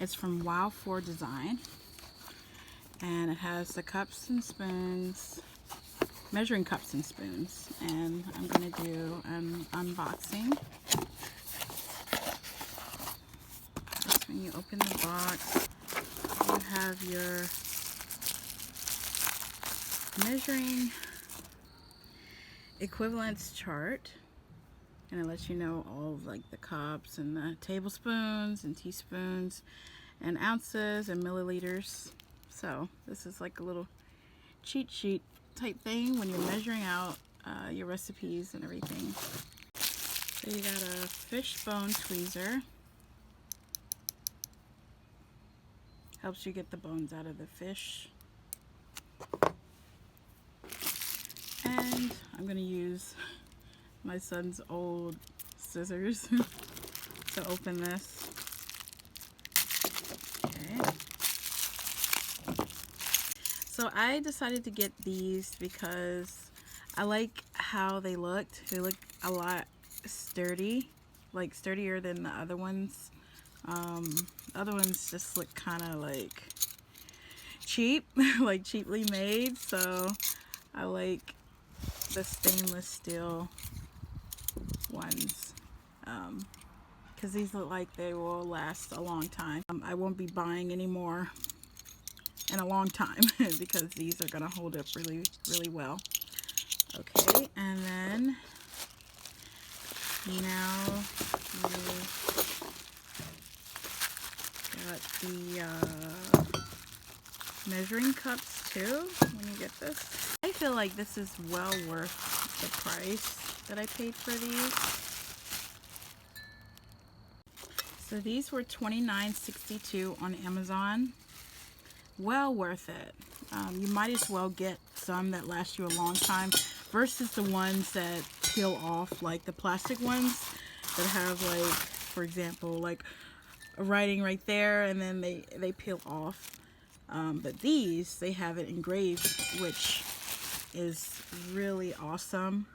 It's from Wow 4 Design, and it has the cups and spoons, measuring cups and spoons, and I'm going to do an unboxing. First, when you open the box, you have your measuring equivalence chart, and it lets you know all of like the cups and the tablespoons and teaspoons and ounces and milliliters. So this is like a little cheat sheet type thing when you're measuring out your recipes and everything. So you got a fishbone tweezer. Helps you get the bones out of the fish. And I'm going to use my son's old scissors to open this. Okay. So I decided to get these because I like how they looked. They look a lot sturdy, like sturdier than the other ones. Other ones just look kind of like cheap, like cheaply made. So I like the stainless steel ones because these look like they will last a long time. I won't be buying any more in a long time because these are going to hold up really well. Okay, and then now you got the measuring cups too when you get this. I feel like this is well worth the price that I paid for these. So these were $29.62 on Amazon. Well worth it. You might as well get some that last you a long time versus the ones that peel off, like the plastic ones that have, like, for example, like a writing right there and then they peel off. But these, they have it engraved, which is really awesome.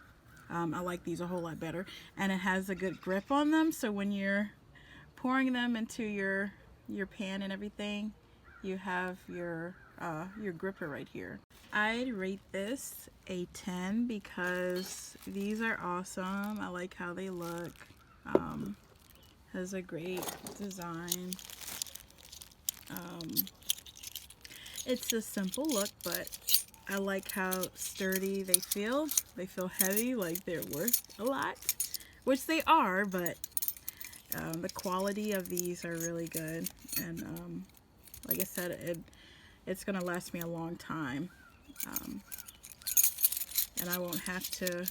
I like these a whole lot better, and it has a good grip on them, so when you're pouring them into your pan and everything, you have your gripper right here. I'd rate this a 10 because these are awesome. I like how they look. Has a great design. It's a simple look, but I like how sturdy they feel. They feel heavy, like they're worth a lot, which they are, but the quality of these are really good. And like I said, it's going to last me a long time. And I won't have to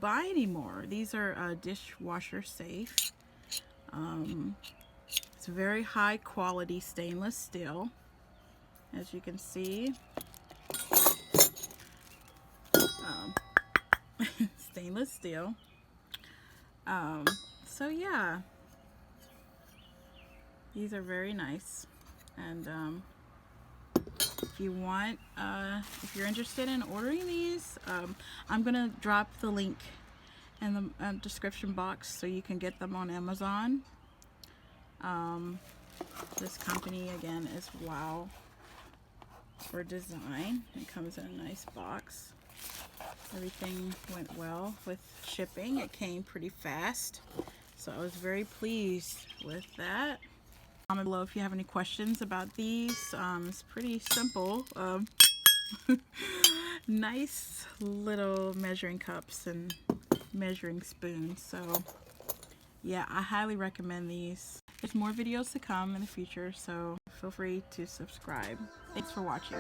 buy any more. These are dishwasher safe. It's very high quality stainless steel, as you can see. Stainless steel. So yeah, these are very nice. And if you want, if you're interested in ordering these, I'm gonna drop the link in the description box so you can get them on Amazon. This company again is Wow 4 Design. It comes in a nice box. Everything went well with shipping. It came pretty fast, so I was very pleased with that. Comment below if you have any questions about these. It's pretty simple. Nice little measuring cups and measuring spoons. So yeah, I highly recommend these. There's more videos to come in the future, so feel free to subscribe. Thanks for watching.